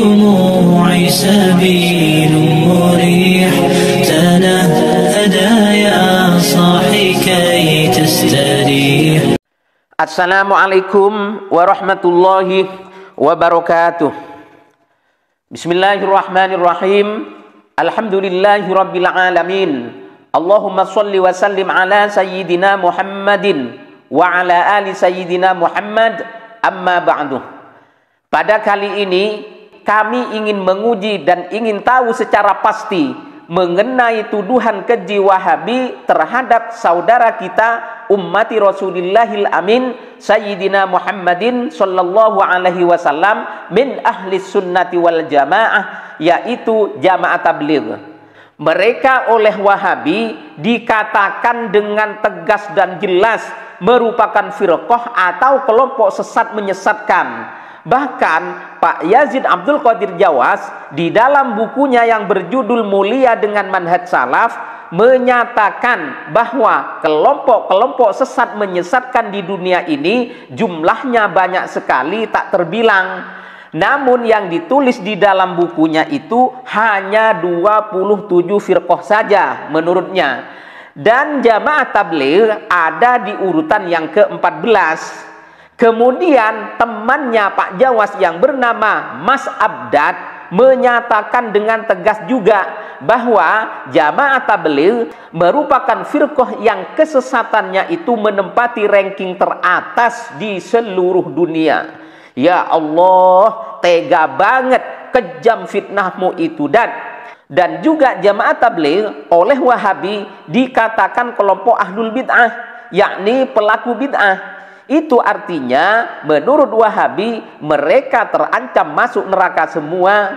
دموعي سبيل مريح تنهدى يا صاحي كي تستريح. Assalamualaikum warahmatullahi wabarakatuh. Bismillahirrahmanirrahim. Alhamdulillahi rabbil alamin. Allahumma salli wa sallim ala sayyidina Muhammadin wa ala ali sayyidina Muhammad, amma ba'du. Pada kali ini kami ingin menguji dan ingin tahu secara pasti mengenai tuduhan keji Wahabi terhadap saudara kita ummati Rasulillahil Amin Sayyidina Muhammadin sallallahu alaihi wasallam min ahli sunnati wal jamaah, yaitu jamaah tabligh. Mereka oleh Wahabi dikatakan dengan tegas dan jelas merupakan firqah atau kelompok sesat menyesatkan. Bahkan Pak Yazid Abdul Qadir Jawas di dalam bukunya yang berjudul Mulia dengan Manhaj Salaf menyatakan bahwa kelompok-kelompok sesat menyesatkan di dunia ini jumlahnya banyak sekali, tak terbilang. Namun yang ditulis di dalam bukunya itu hanya 27 firqah saja menurutnya. Dan jamaah tabligh ada di urutan yang ke-14. Kemudian temannya Pak Jawas yang bernama Mas Abdad menyatakan dengan tegas juga bahwa jamaah tabligh merupakan firqah yang kesesatannya itu menempati ranking teratas di seluruh dunia. Ya Allah, tega banget, kejam fitnahmu itu. Dan juga jamaah tabligh oleh Wahabi dikatakan kelompok ahlul bid'ah, yakni pelaku bid'ah. Itu artinya menurut Wahabi mereka terancam masuk neraka semua.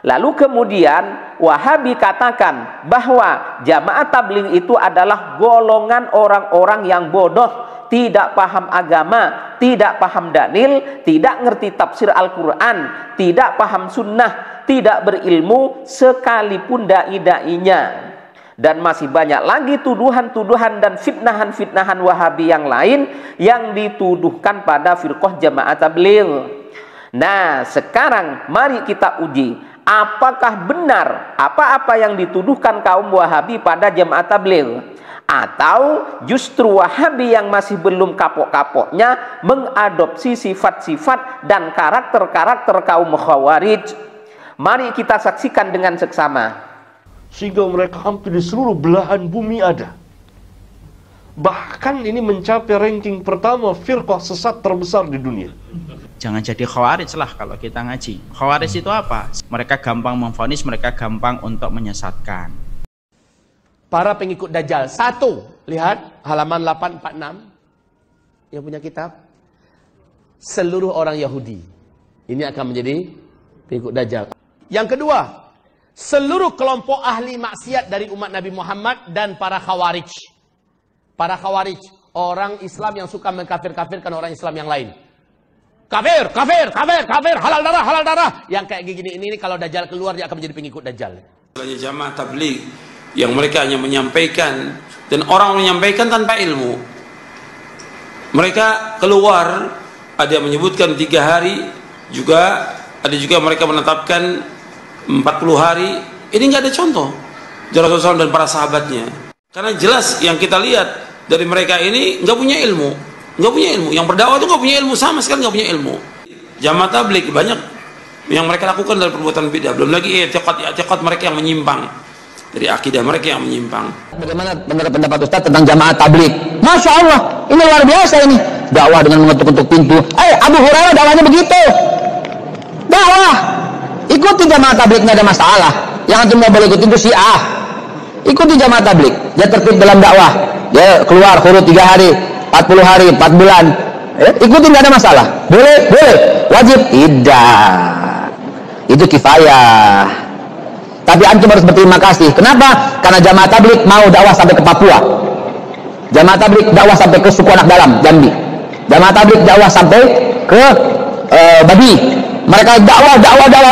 Lalu kemudian Wahabi katakan bahwa jamaah tabligh itu adalah golongan orang-orang yang bodoh, tidak paham agama, tidak paham dalil, tidak ngerti tafsir Al-Quran, tidak paham sunnah, tidak berilmu sekalipun dai-dainya. Dan masih banyak lagi tuduhan-tuduhan dan fitnahan-fitnahan Wahabi yang lain yang dituduhkan pada firqah jamaah tabligh. Nah, sekarang mari kita uji apakah benar apa-apa yang dituduhkan kaum Wahabi pada jamaah tabligh, atau justru Wahabi yang masih belum kapok-kapoknya mengadopsi sifat-sifat dan karakter-karakter kaum Khawarij. Mari kita saksikan dengan seksama. Sehingga mereka hampir di seluruh belahan bumi ada. Bahkan ini mencapai ranking pertama firqah sesat terbesar di dunia. Jangan jadi khawarij lah kalau kita ngaji. Khawarij itu apa? Mereka gampang memvonis, mereka gampang untuk menyesatkan. Para pengikut Dajjal. Satu, lihat halaman 846 yang punya kitab. Seluruh orang Yahudi ini akan menjadi pengikut Dajjal. Yang kedua, seluruh kelompok ahli maksiat dari umat Nabi Muhammad dan para khawarij. Para khawarij, orang Islam yang suka mengkafir-kafirkan orang Islam yang lain. Kafir, kafir, kafir, kafir, halal darah, halal darah. Yang kayak gini ini kalau Dajjal keluar dia akan menjadi pengikut Dajjal. Jamaah tabligh yang mereka hanya menyampaikan, dan orang menyampaikan tanpa ilmu. Mereka keluar, ada yang menyebutkan 3 hari, juga ada juga mereka menetapkan 40 hari. Ini nggak ada contoh dari Rasulullah dan para sahabatnya. Karena jelas yang kita lihat dari mereka ini nggak punya ilmu, nggak punya ilmu. Yang berdakwah itu nggak punya ilmu, sama sekali nggak punya ilmu. Jamaah tabligh banyak yang mereka lakukan dari perbuatan bid'ah. Belum lagi i'tiqad mereka yang menyimpang, dari akidah mereka yang menyimpang. Bagaimana pendapat Ustaz tentang jamaah tabligh? Masya Allah, ini luar biasa ini. Dakwah dengan mengetuk-ketuk pintu. Abu Hurairah dakwahnya begitu. Dakwah. Ikuti jamaah tabligh, nggak ada masalah. Yang antum nggak boleh ikutin itu Syiah. Ikuti jamaah tabligh, dia tertib dalam dakwah. Dia keluar khurut 3 hari, 40 hari, 4 bulan. Ikuti, nggak ada masalah. Boleh, boleh. Wajib tidak. Itu kifayah. Tapi antum harus berterima kasih. Kenapa? Karena jamaah tabligh mau dakwah sampai ke Papua. Jamaah tabligh dakwah sampai ke suku anak dalam, Jambi. Jamaah tabligh dakwah sampai ke Babi. Mereka dakwah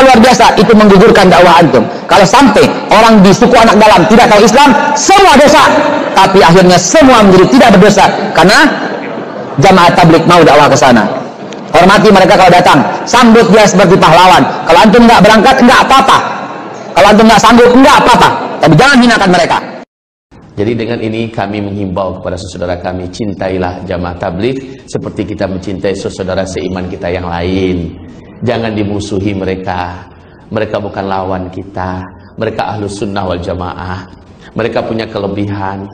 luar biasa. Itu menggugurkan dakwah antum. Kalau sampai orang di suku anak dalam tidak tahu Islam, semua dosa. Tapi akhirnya semua menjadi tidak berdosa karena jamaah tabligh mau dakwah ke sana. Hormati mereka kalau datang, sambut dia seperti pahlawan. Kalau antum nggak berangkat, nggak apa-apa. Kalau antum nggak sanggup, nggak apa-apa. Tapi jangan hinakan mereka. Jadi dengan ini kami menghimbau kepada saudara kami, cintailah jamaah tabligh seperti kita mencintai saudara seiman kita yang lain. Jangan dimusuhi mereka. Mereka bukan lawan kita. Mereka ahlus sunnah wal jamaah. Mereka punya kelebihan.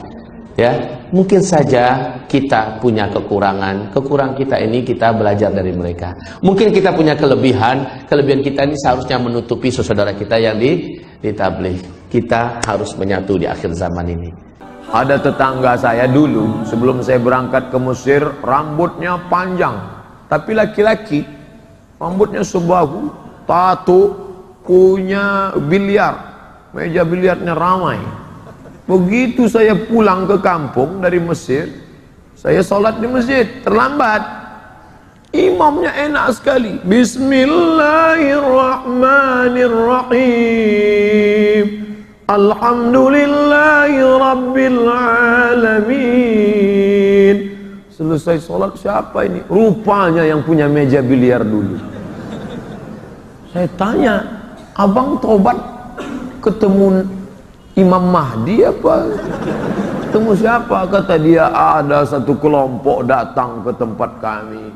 Ya, mungkin saja kita punya kekurangan. Kekurangan kita ini kita belajar dari mereka. Mungkin kita punya kelebihan. Kelebihan kita ini seharusnya menutupi saudara kita yang di tabligh. Kita harus menyatu di akhir zaman ini. Ada tetangga saya dulu, sebelum saya berangkat ke Mesir, rambutnya panjang, tapi laki-laki, rambutnya sebahu, tato, punya biliar, meja biliarnya ramai. Begitu saya pulang ke kampung dari Mesir, saya sholat di masjid, terlambat. Imamnya enak sekali. Bismillahirrahmanirrahim. Alhamdulillahi Rabbil Alamin. Selesai sholat, siapa ini? Rupanya yang punya meja biliar dulu. Saya tanya, abang tobat ketemu Imam Mahdi apa? Ketemu siapa? Kata dia, ada satu kelompok datang ke tempat kami,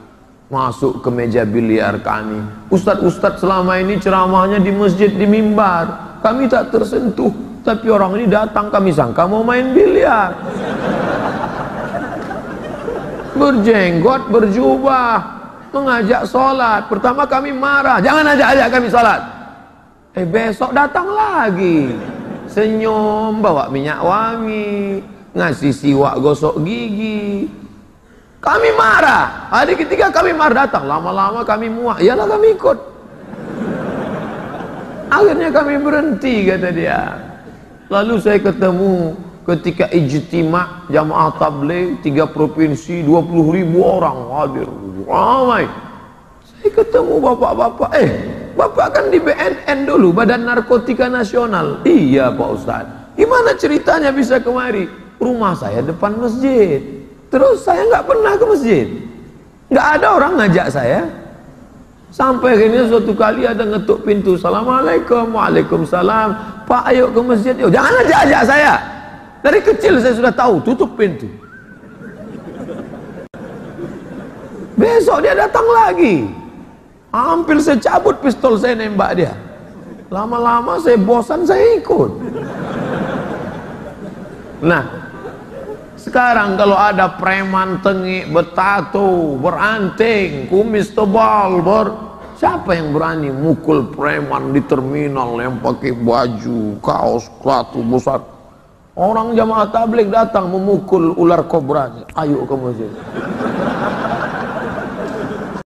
masuk ke meja biliar kami. Ustadz-ustadz selama ini ceramahnya di masjid, di mimbar, kami tak tersentuh. Tapi orang ini datang, kami sangka mau main biliar. Berjenggot, berjubah, mengajak sholat. Pertama kami marah, jangan ajak-ajak kami sholat. Besok datang lagi, senyum, bawa minyak wangi, ngasih siwak gosok gigi. Kami marah. Hari ketiga kami marah, datang. Lama-lama kami muak, iyalah kami ikut. Akhirnya kami berhenti, kata dia. Lalu saya ketemu ketika ijtima jamaah tabligh 3 provinsi, 20.000 orang hadir, ramai. Saya ketemu bapak-bapak, bapak kan di BNN dulu, Badan Narkotika Nasional. Iya Pak Ustadz. Gimana ceritanya bisa kemari? Rumah saya depan masjid. Terus saya nggak pernah ke masjid, nggak ada orang ngajak saya. Sampai akhirnya suatu kali ada ngetuk pintu, Assalamualaikum, Waalaikumsalam, Pak ayo ke masjid. Yuk, jangan ajak-ajak saya. Dari kecil saya sudah tahu, tutup pintu. Besok dia datang lagi. Hampir saya cabut pistol, saya nembak dia. Lama-lama saya bosan, saya ikut. Nah, sekarang kalau ada preman tengik, bertato, beranting, kumis tebal, siapa yang berani mukul preman di terminal yang pakai baju, kaos, sepatu besar? Orang jamaah tabligh datang memukul ular kobra. Ayo ke masjid.